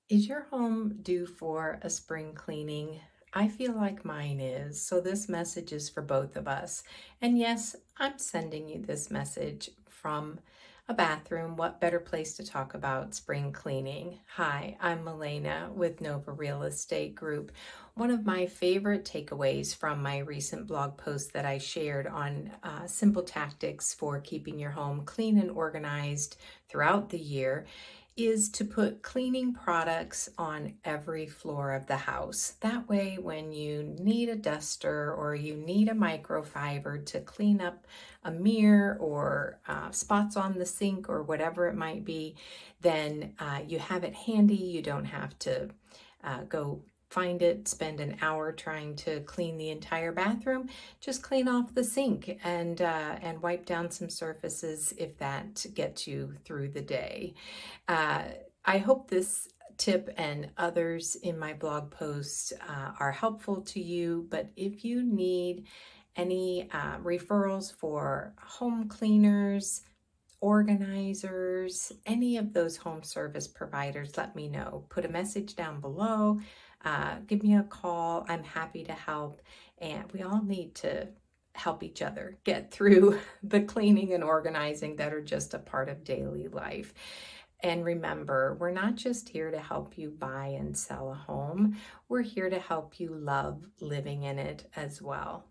Is your home due for a spring cleaning? I feel like mine is, so this message is for both of us. And yes, I'm sending you this message from a bathroom. What better place to talk about spring cleaning? Hi, I'm Milena with Nova Real Estate Group. One of my favorite takeaways from my recent blog post that I shared on simple tactics for keeping your home clean and organized throughout the year is to put cleaning products on every floor of the house. That way, when you need a duster or you need a microfiber to clean up a mirror or spots on the sink or whatever it might be, then you have it handy. You don't have to go find it, spend an hour trying to clean the entire bathroom. Just clean off the sink and wipe down some surfaces if that gets you through the day. Uh, I hope this tip and others in my blog posts are helpful to you, but if you need any referrals for home cleaners, organizers, any of those home service providers, let me know. Put a message down below, give me a call. I'm happy to help, and we all need to help each other get through the cleaning and organizing that are just a part of daily life. And remember, we're not just here to help you buy and sell a home, we're here to help you love living in it as well.